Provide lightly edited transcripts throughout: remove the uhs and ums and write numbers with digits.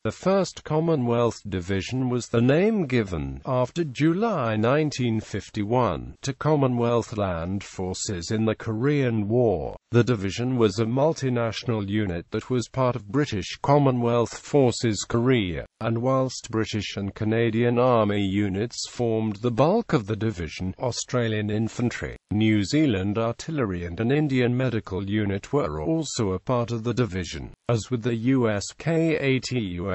The 1st Commonwealth Division was the name given, after July 1951, to Commonwealth land forces in the Korean War. The division was a multinational unit that was part of British Commonwealth Forces Korea, and whilst British and Canadian Army units formed the bulk of the division, Australian infantry, New Zealand artillery and an Indian medical unit were also a part of the division. As with the US KATUSA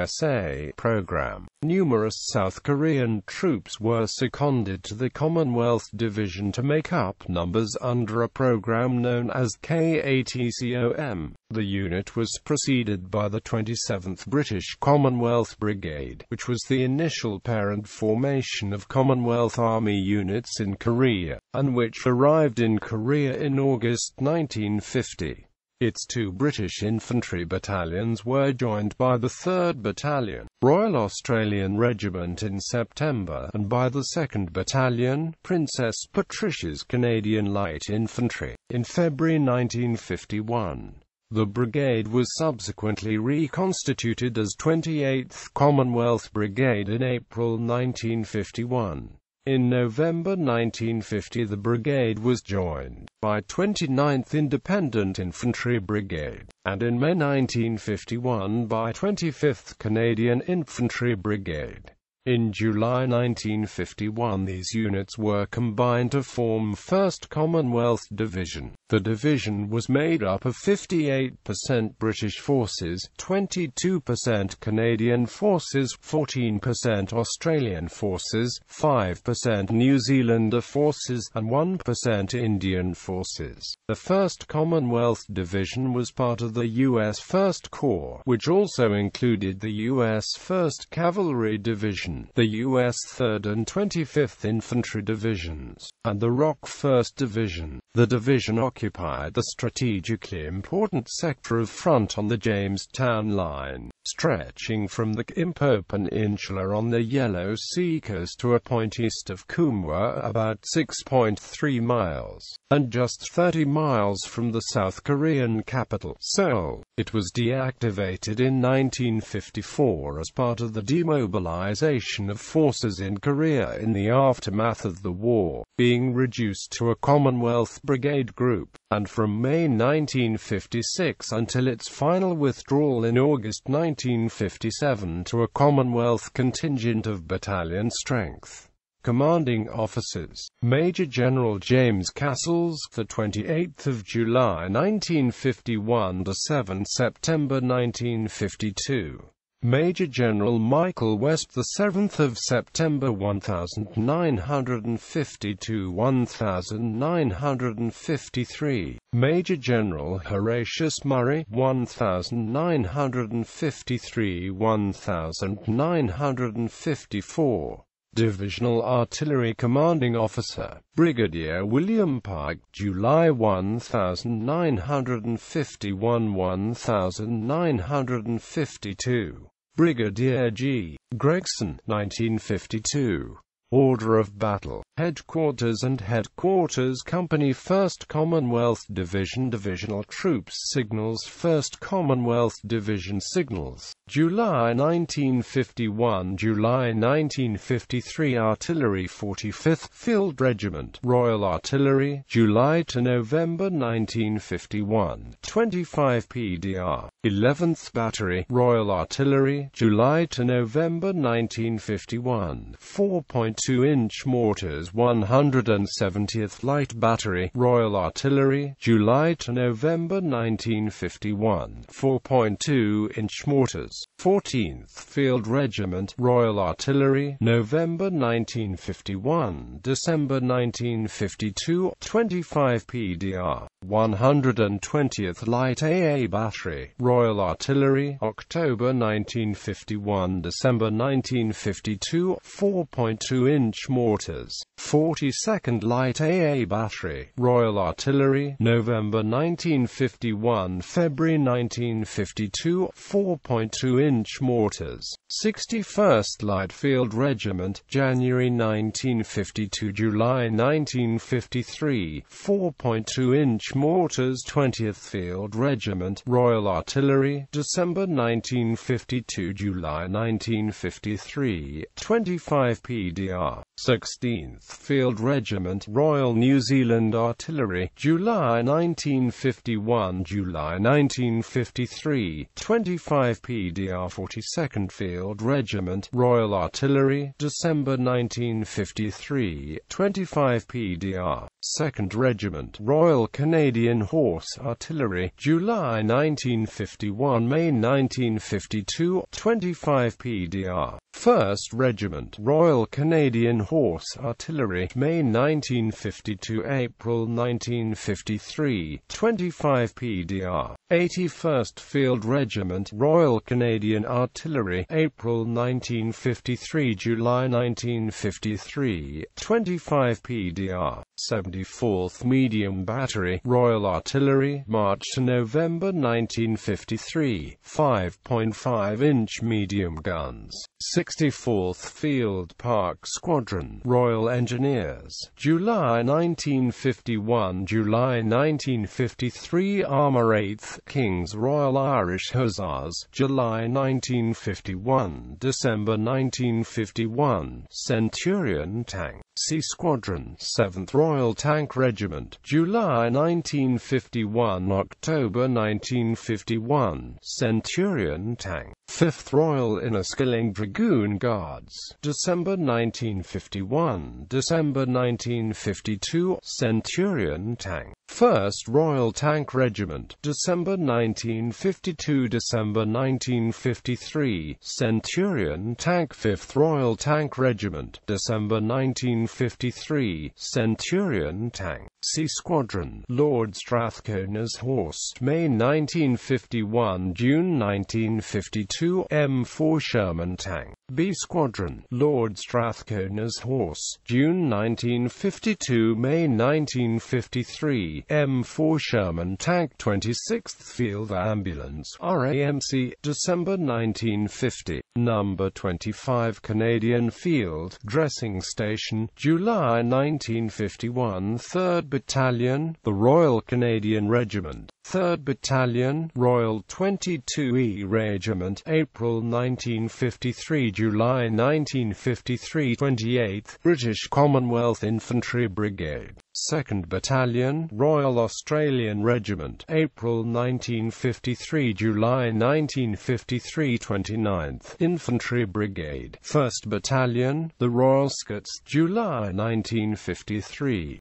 program, numerous South Korean troops were seconded to the Commonwealth Division to make up numbers under a program known as KATCOM. The unit was preceded by the 27th British Commonwealth Brigade, which was the initial parent formation of Commonwealth Army units in Korea, and which arrived in Korea in August 1950. Its 2 British infantry battalions were joined by the 3rd Battalion, Royal Australian Regiment in September, and by the 2nd Battalion, Princess Patricia's Canadian Light Infantry, in February 1951. The brigade was subsequently reconstituted as 28th Commonwealth Brigade in April 1951. In November 1950 the brigade was joined by 29th Independent Infantry Brigade, and in May 1951 by 25th Canadian Infantry Brigade. In July 1951 these units were combined to form 1st Commonwealth Division. The division was made up of 58% British forces, 22% Canadian forces, 14% Australian forces, 5% New Zealander forces, and 1% Indian forces. The 1st Commonwealth Division was part of the U.S. 1st Corps, which also included the U.S. 1st Cavalry Division, the U.S. 3rd and 25th Infantry Divisions, and the ROK 1st Division. The division occupied the strategically important sector of front on the Jamestown Line, stretching from the Impo Peninsula on the Yellow Sea coast to a point east of Kumwa, about 6.3 miles, and just 30 miles from the South Korean capital, Seoul. It was deactivated in 1954 as part of the demobilization of forces in Korea in the aftermath of the war, being reduced to a Commonwealth Brigade group, and from May 1956 until its final withdrawal in August 1957 to a Commonwealth contingent of battalion strength. Commanding officers: Major General James Castles, the 28th of July 1951 to 7 September 1952. Major General Michael West, the 7th of September 1952 1953. Major General Horatius Murray, 1953 1954. Divisional Artillery Commanding Officer: Brigadier William Pike, July 1951 1952. Brigadier G. Gregson, 1952. Order of Battle: Headquarters and Headquarters Company 1st Commonwealth Division. Divisional Troops Signals: 1st Commonwealth Division Signals, July 1951 July 1953. Artillery: 45th Field Regiment, Royal Artillery, July to November 1951, 25 PDR. 11th Battery, Royal Artillery, July to November 1951, 4.2-inch mortars. 170th Light Battery, Royal Artillery, July to November 1951, 4.2-inch mortars. 14th Field Regiment, Royal Artillery, November 1951, December 1952, 25 PDR. 120th Light AA Battery, Royal Artillery, October 1951, December 1952, 4.2-inch mortars. 42nd Light AA Battery, Royal Artillery, November 1951, February 1952, 4.2-inch mortars. 61st Light Field Regiment, January 1952, July 1953, 4.2-inch British Mortars 20th Field Regiment, Royal Artillery, December 1952 July 1953, 25 PDR. 16th Field Regiment, Royal New Zealand Artillery, July 1951 July 1953, 25 PDR. 42nd Field Regiment, Royal Artillery, December 1953, 25 PDR. 2nd Regiment, Royal Canadian Horse Artillery, July 1951 May 1952, 25 PDR. 1st Regiment, Royal Canadian Horse Artillery, May 1952 April 1953, 25 PDR. 81st Field Regiment, Royal Canadian Artillery, April 1953 July 1953, 25 PDR. 74th Medium Battery, Royal Artillery, March to November 1953, 5.5-inch medium guns. 64th Field Park Squadron, Royal Engineers, July 1951 July 1953 Armour 8th King's Royal Irish Hussars, July 1951 December 1951 Centurion Tank Sea Squadron, 7th Royal Tank Regiment, July 1951 October 1951 Centurion Tank 5th Royal Inniskilling Dragoon Guards, December 1951 December 1952 Centurion Tank 1st Royal Tank Regiment, December 1952 December 1953 Centurion Tank 5th Royal Tank Regiment, December 1953 Centurion Tank Sea Squadron, Lord Strathcona's Horse, May 1951 June 1952 M4 Sherman Tank B Squadron, Lord Strathcona's Horse, June 1952 May 1953 M4 Sherman Tank 26th Field Ambulance RAMC, December 1950, Number 25 Canadian Field Dressing Station, July 1951 3rd Battalion, the Royal Canadian Regiment, 3rd Battalion, Royal 22E Regiment, April 1953 July 1953 28th British Commonwealth Infantry Brigade, 2nd Battalion, Royal Australian Regiment, April 1953 July 1953 29th Infantry Brigade, 1st Battalion, the Royal Scots, July 1953